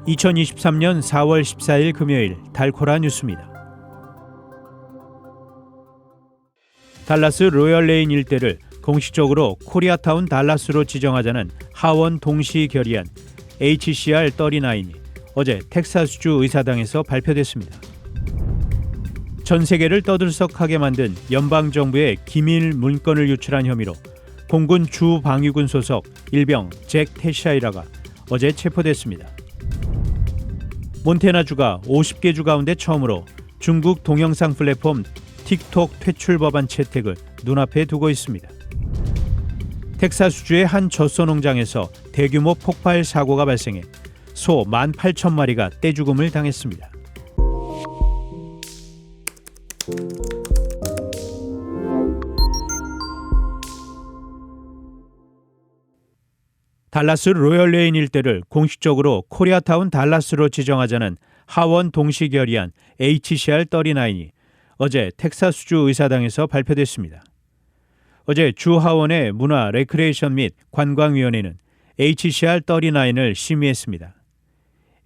2023년 4월 14일 금요일 달코라 뉴스입니다. 달라스 로열레인 일대를 공식적으로 코리아타운 달라스로 지정하자는 하원 동시 결의안 HCR39이 어제 텍사스주 의사당에서 발표됐습니다. 전 세계를 떠들썩하게 만든 연방정부의 기밀 문건을 유출한 혐의로 공군 주방위군 소속 일병 잭 테샤이라가 어제 체포됐습니다. 몬태나주가 50개 주 가운데 처음으로 중국 동영상 플랫폼 틱톡 퇴출 법안 채택을 눈앞에 두고 있습니다. 텍사스주의 한 젖소 농장에서 대규모 폭발 사고가 발생해 소 18,000마리가 떼죽음을 당했습니다. 달라스 로열레인 일대를 공식적으로 코리아타운 달라스로 지정하자는 하원 동시 결의안 HCR39이 어제 텍사스주 의사당에서 발표됐습니다. 어제 주 하원의 문화, 레크레이션 및 관광위원회는 HCR39을 심의했습니다.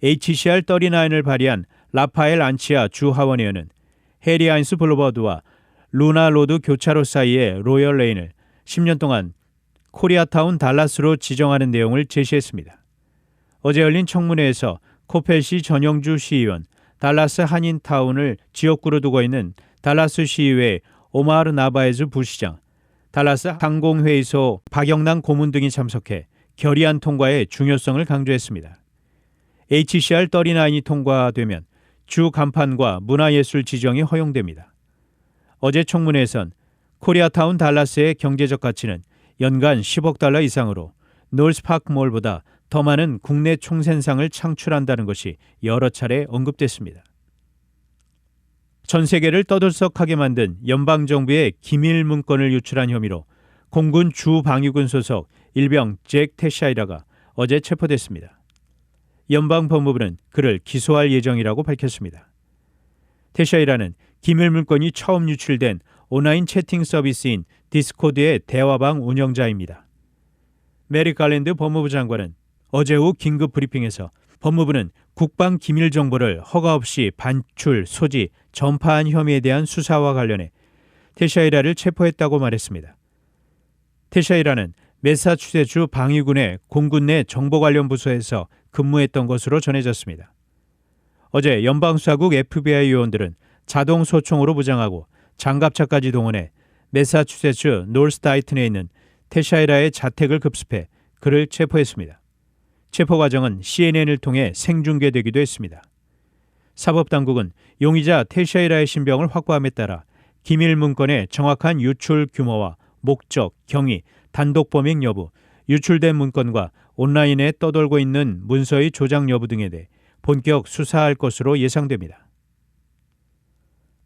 HCR39을 발의한 라파엘 안치아 주 하원의원은 해리 하인스 블루버드와 루나 로드 교차로 사이의 로열레인을 10년 동안 코리아타운 달라스로 지정하는 내용을 제시했습니다. 어제 열린 청문회에서 코펠시 전영주 시의원, 달라스 한인타운을 지역구로 두고 있는 달라스 시의회 오마르 나바에즈 부시장, 달라스 항공회의소 박영남 고문 등이 참석해 결의안 통과의 중요성을 강조했습니다. HCR39이 통과되면 주 간판과 문화예술 지정이 허용됩니다. 어제 청문회에선 코리아타운 달라스의 경제적 가치는 연간 10억 달러 이상으로 놀스파크몰보다 더 많은 국내 총생상을 창출한다는 것이 여러 차례 언급됐습니다. 전 세계를 떠들썩하게 만든 연방정부의 기밀 문건을 유출한 혐의로 공군 주방위군 소속 일병 잭 테샤이라가 어제 체포됐습니다. 연방법무부는 그를 기소할 예정이라고 밝혔습니다. 테샤이라는 기밀 문건이 처음 유출된 온라인 채팅 서비스인 디스코드의 대화방 운영자입니다. 메리 갈랜드 법무부 장관은 어제 오후 긴급 브리핑에서 법무부는 국방 기밀 정보를 허가 없이 반출, 소지, 전파한 혐의에 대한 수사와 관련해 테샤이라를 체포했다고 말했습니다. 테샤이라는 매사추세츠 방위군의 공군 내 정보 관련 부서에서 근무했던 것으로 전해졌습니다. 어제 연방수사국 FBI 요원들은 자동 소총으로 무장하고 장갑차까지 동원해 매사추세츠 노스다이튼에 있는 테샤이라의 자택을 급습해 그를 체포했습니다. 체포 과정은 CNN을 통해 생중계되기도 했습니다. 사법당국은 용의자 테샤이라의 신병을 확보함에 따라 기밀 문건의 정확한 유출 규모와 목적, 경위, 단독 범행 여부, 유출된 문건과 온라인에 떠돌고 있는 문서의 조작 여부 등에 대해 본격 수사할 것으로 예상됩니다.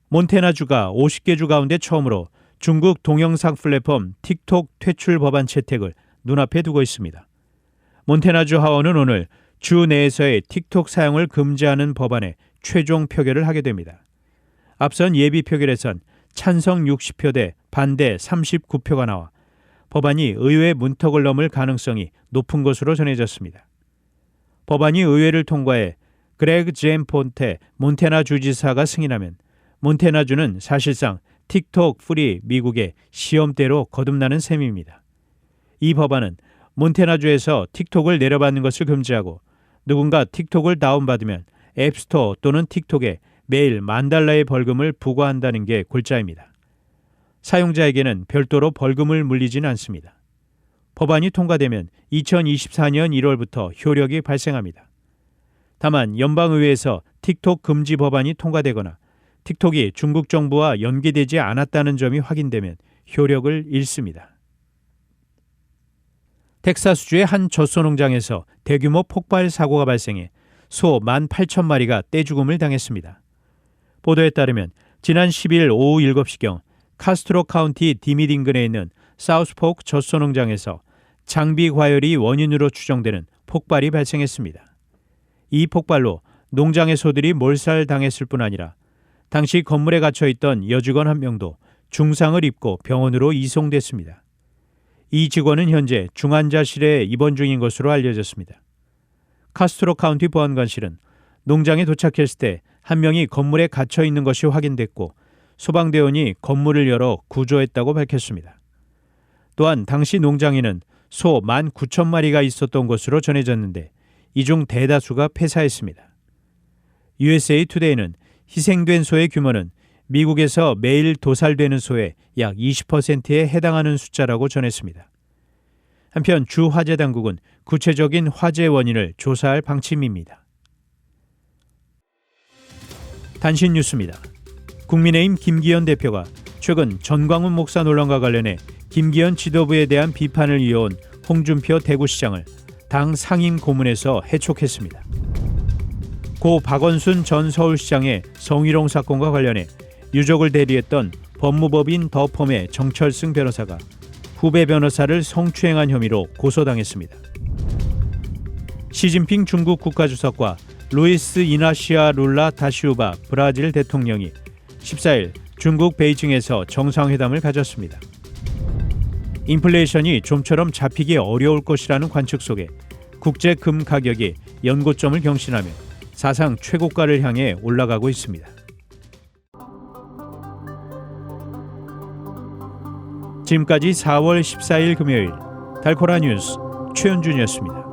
몬태나주가 50개 주 가운데 처음으로 중국 동영상 플랫폼 틱톡 퇴출 법안 채택을 눈앞에 두고 있습니다. 몬태나주 하원은 오늘 주 내에서의 틱톡 사용을 금지하는 법안에 최종 표결을 하게 됩니다. 앞선 예비 표결에선 찬성 60표 대 반대 39표가 나와 법안이 의회 문턱을 넘을 가능성이 높은 것으로 전해졌습니다. 법안이 의회를 통과해 그레그 잼 폰테 몬태나 주지사가 승인하면 몬태나주는 사실상 틱톡 프리 미국의 시험대로 거듭나는 셈입니다. 이 법안은 몬태나주에서 틱톡을 내려받는 것을 금지하고 누군가 틱톡을 다운받으면 앱스토어 또는 틱톡에 매일 $10,000의 벌금을 부과한다는 게 골자입니다. 사용자에게는 별도로 벌금을 물리지는 않습니다. 법안이 통과되면 2024년 1월부터 효력이 발생합니다. 다만 연방의회에서 틱톡 금지 법안이 통과되거나 틱톡이 중국 정부와 연계되지 않았다는 점이 확인되면 효력을 잃습니다. 텍사스주의 한 젖소 농장에서 대규모 폭발 사고가 발생해 소 18,000마리가 떼죽음을 당했습니다. 보도에 따르면 지난 10일 오후 7시경 카스트로 카운티 디밋 인근에 있는 사우스포크 젖소 농장에서 장비 과열이 원인으로 추정되는 폭발이 발생했습니다. 이 폭발로 농장의 소들이 몰살당했을 뿐 아니라 당시 건물에 갇혀있던 여직원 한 명도 중상을 입고 병원으로 이송됐습니다. 이 직원은 현재 중환자실에 입원 중인 것으로 알려졌습니다. 카스트로 카운티 보안관실은 농장에 도착했을 때 한 명이 건물에 갇혀 있는 것이 확인됐고 소방대원이 건물을 열어 구조했다고 밝혔습니다. 또한 당시 농장에는 소 19,000마리가 있었던 것으로 전해졌는데 이 중 대다수가 폐사했습니다. USA 투데이는 희생된 소의 규모는 미국에서 매일 도살되는 소의 약 20%에 해당하는 숫자라고 전했습니다. 한편 주 화재 당국은 구체적인 화재 원인을 조사할 방침입니다. 단신 뉴스입니다. 국민의힘 김기현 대표가 최근 전광훈 목사 논란과 관련해 김기현 지도부에 대한 비판을 이어온 홍준표 대구시장을 당 상임 고문에서 해촉했습니다. 고 박원순 전 서울시장의 성희롱 사건과 관련해 유족을 대리했던 법무법인 더펌의 정철승 변호사가 후배 변호사를 성추행한 혐의로 고소당했습니다. 시진핑 중국 국가주석과 루이스 이나시아 룰라 다시우바 브라질 대통령이 14일 중국 베이징에서 정상회담을 가졌습니다. 인플레이션이 좀처럼 잡히기 어려울 것이라는 관측 속에 국제 금 가격이 연고점을 경신하며 사상 최고가를 향해 올라가고 있습니다. 지금까지 4월 14일 금요일 달코라 뉴스 최현준이었습니다.